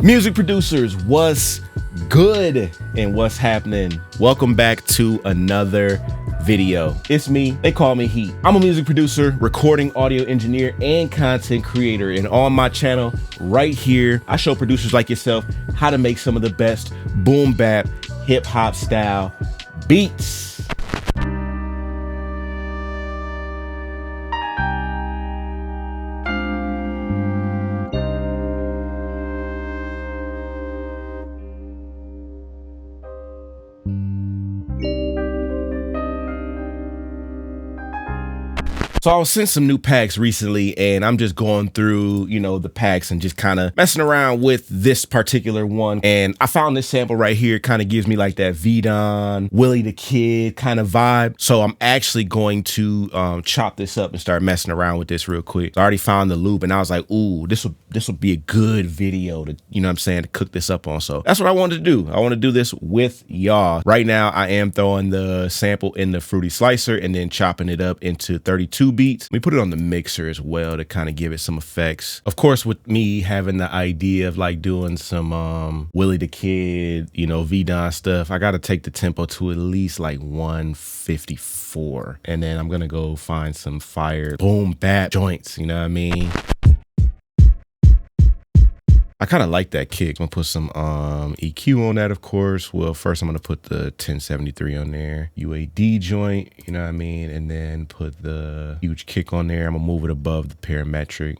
Music producers, what's good and what's happening? Welcome back to another video. It's me, they call me Heat. I'm a music producer, recording audio engineer, and content creator. And on my channel right here, I show producers like yourself how to make some of the best boom bap, hip hop style beats. So I was sent some new packs recently and I'm just going through, the packs and just kind of messing around with this particular one. And I found this sample right here. It kind of gives me like that V-Don, Willie the Kid kind of vibe. So I'm actually going to chop this up and start messing around with this real quick. So I already found the loop and I was like, ooh, this will be a good video to, to cook this up on. So that's what I wanted to do. I want to do this with y'all. Right now, I am throwing the sample in the Fruity Slicer and then chopping it up into 32 beats. Let me put it on the mixer as well to kind of give it some effects. Of course, with me having the idea of like doing some Willie the Kid, V-Don stuff, I got to take the tempo to at least like 154. And then I'm going to go find some fire boom bap joints, you know what I mean? I kind of like that kick. I'm gonna put some EQ on that, of course. Well, first I'm gonna put the 1073 on there, UAD joint, you know what I mean? And then put the huge kick on there. I'm gonna move it above the parametric.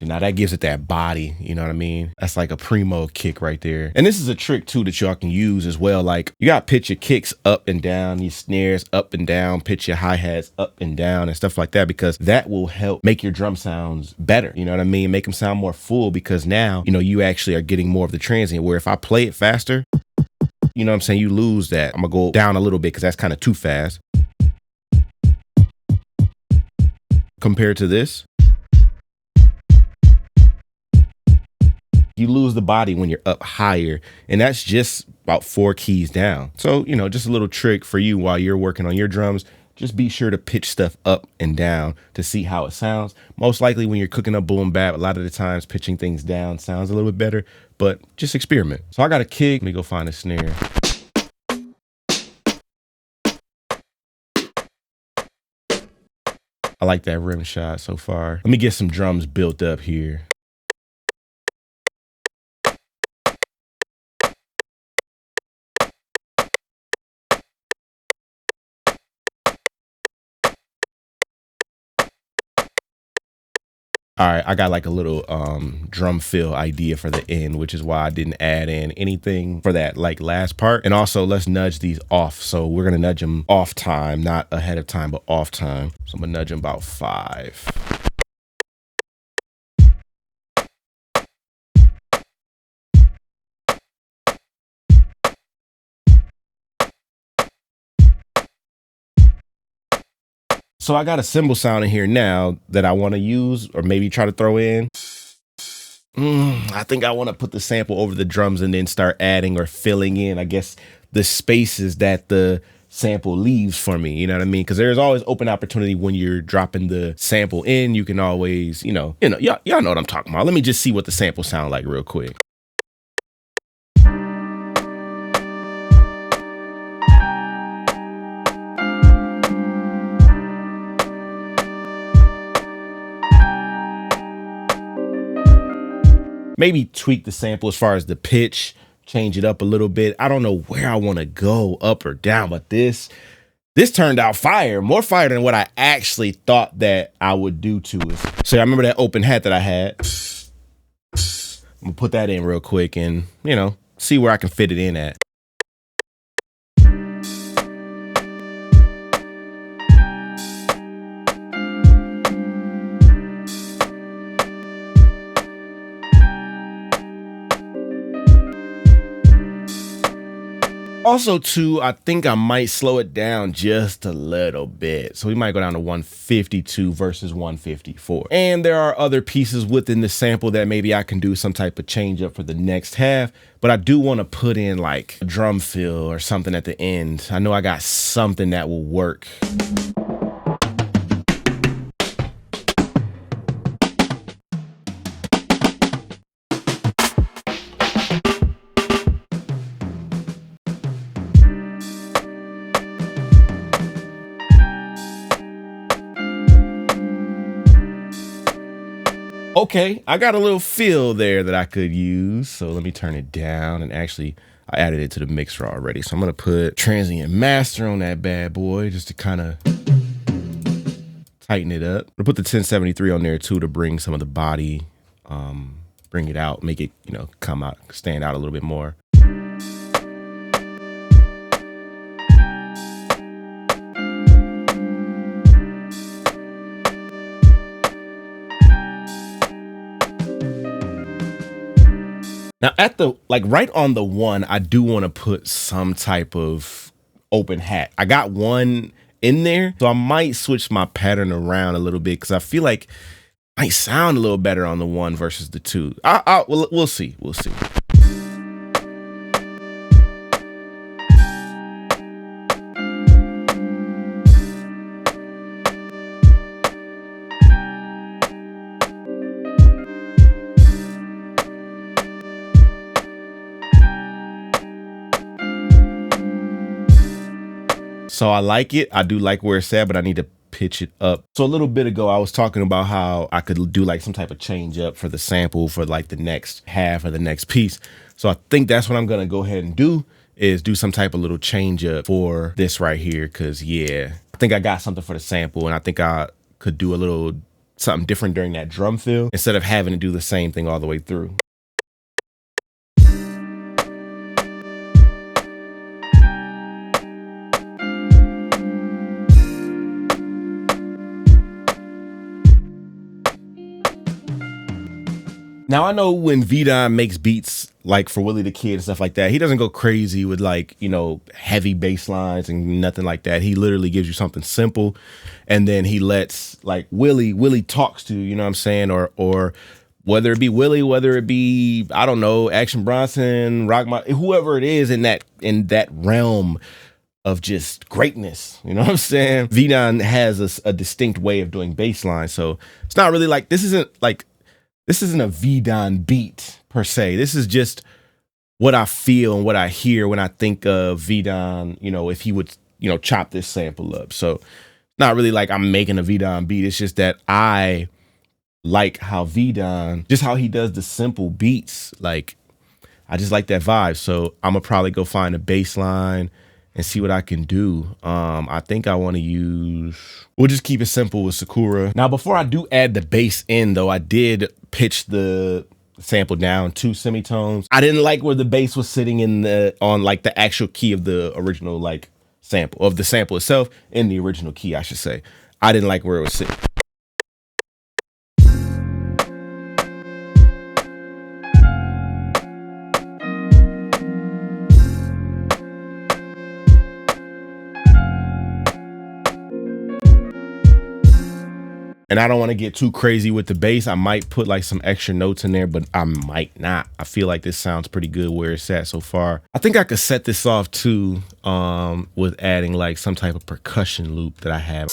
Now that gives it that body, you know what I mean? That's like a primo kick right there. And this is a trick too that y'all can use as well. Like you gotta pitch your kicks up and down, these snares up and down, pitch your hi-hats up and down and stuff like that, because that will help make your drum sounds better. You know what I mean? Make them sound more full, because now, you actually are getting more of the transient, where if I play it faster, you know what I'm saying? You lose that. I'm gonna go down a little bit because that's kind of too fast. Compared to this, you lose the body when you're up higher, and that's just about 4 keys down. So, just a little trick for you while you're working on your drums. Just be sure to pitch stuff up and down to see how it sounds. Most likely when you're cooking up boom bap, a lot of the times pitching things down sounds a little bit better, but just experiment. So I got a kick. Let me go find a snare. I like that rim shot so far. Let me get some drums built up here. All right, I got like a little drum fill idea for the end, which is why I didn't add in anything for that like last part. And also let's nudge these off. So we're gonna nudge them off time, not ahead of time, but off time. So I'm gonna nudge them about 5. So I got a cymbal sound in here now that I want to use, or maybe try to throw in. I think I want to put the sample over the drums and then start adding or filling in, I guess, the spaces that the sample leaves for me. You know what I mean? Because there's always open opportunity when you're dropping the sample in. You can always, y'all know what I'm talking about. Let me just see what the sample sound like real quick. Maybe tweak the sample as far as the pitch, change it up a little bit. I don't know where I want to go, up or down, but this turned out fire, more fire than what I actually thought that I would do to it. So I remember that open hat that I had. I'm gonna put that in real quick and, see where I can fit it in at. Also, too, I think I might slow it down just a little bit. So we might go down to 152 versus 154. And there are other pieces within the sample that maybe I can do some type of change up for the next half. But I do want to put in like a drum fill or something at the end. I know I got something that will work. Okay, I got a little feel there that I could use. So let me turn it down, and actually I added it to the mixer already. So I'm gonna put transient master on that bad boy just to kind of tighten it up. I'll put the 1073 on there too to bring some of the body, bring it out, make it, you know, come out, stand out a little bit more. Now at the, like right on the one, I do want to put some type of open hat. I got one in there, so I might switch my pattern around a little bit because I feel like it might sound a little better on the one versus the two. We'll see. We'll see. So I like it. I do like where it's at, but I need to pitch it up. So a little bit ago, I was talking about how I could do like some type of change up for the sample for like the next half or the next piece. So I think that's what I'm going to go ahead and do, is do some type of little change up for this right here. Cause yeah, I think I got something for the sample, and I think I could do a little something different during that drum fill instead of having to do the same thing all the way through. Now, I know when V-Don makes beats like for Willie the Kid and stuff like that, he doesn't go crazy with like, you know, heavy bass lines and nothing like that. He literally gives you something simple, and then he lets like Willie talks to, you know what I'm saying? Or whether it be Willie, whether it be, I don't know, Action Bronson, whoever it is in that realm of just greatness, you know what I'm saying? V-Don has a distinct way of doing bass lines. So it's not really like, this isn't a V-Don beat per se. This is just what I feel and what I hear when I think of V-Don, you know, if he would, you know, chop this sample up. So not really like I'm making a V-Don beat. It's just that I like how V-Don, just how he does the simple beats. Like, I just like that vibe. So I'm gonna probably go find a bass line and see what I can do. I think I want to use, we'll just keep it simple with Sakura. Now, before I do add the bass in though, I did pitch the sample down 2 semitones. I didn't like where the bass was sitting on like the actual key of the original like sample, of the sample itself, in the original key, I should say. I didn't like where it was sitting. And I don't want to get too crazy with the bass. I might put like some extra notes in there, but I might not. I feel like this sounds pretty good where it's at so far. I think I could set this off too, with adding like some type of percussion loop that I have.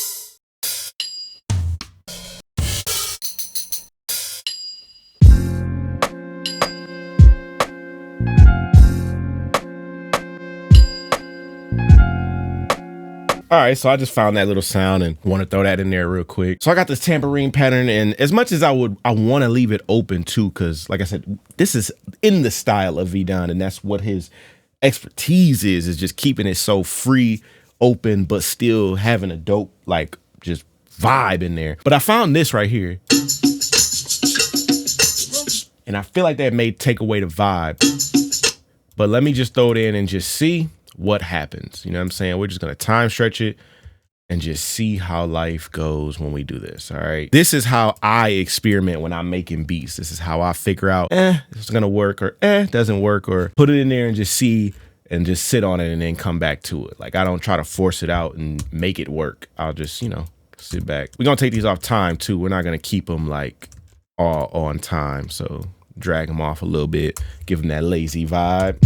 All right, so I just found that little sound and want to throw that in there real quick. So I got this tambourine pattern, and as much as I want to leave it open too, because like I said, this is in the style of V-Don, and that's what his expertise is just keeping it so free, open, but still having a dope, like just vibe in there. But I found this right here, and I feel like that may take away the vibe, but let me just throw it in and just see what happens. You know what I'm saying? We're just going to time stretch it and just see how life goes when we do this. All right. This is how I experiment when I'm making beats. This is how I figure out, it's going to work, or doesn't work, or put it in there and just see and just sit on it and then come back to it. Like, I don't try to force it out and make it work. I'll just, you know, sit back. We're going to take these off time too. We're not going to keep them like all on time. So drag them off a little bit, give them that lazy vibe.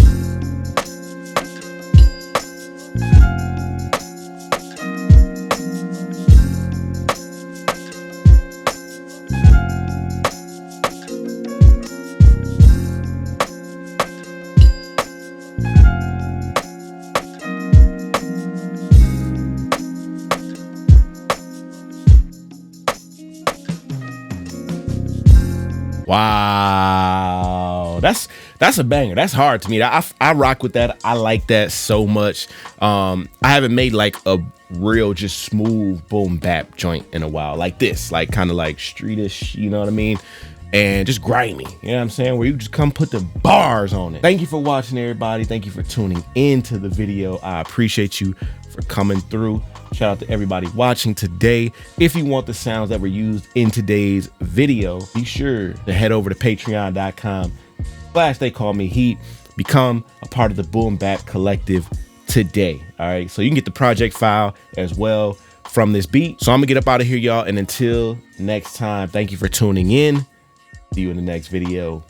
Wow, that's a banger. That's hard to me. I rock with that. I like that so much. I haven't made like a real just smooth boom bap joint in a while, like this, like kind of like streetish, you know what I mean? And just grimy, you know what I'm saying? Where you just come put the bars on it. Thank you for watching, everybody. Thank you for tuning into the video. I appreciate you for coming through. Shout out to everybody watching today. If you want the sounds that were used in today's video, be sure to head over to patreon.com/TheyCallMeHeat. Become a part of the Boom Bap Collective today. All right, so you can get the project file as well from this beat. So I'm gonna get up out of here, y'all. And until next time, thank you for tuning in. See you in the next video.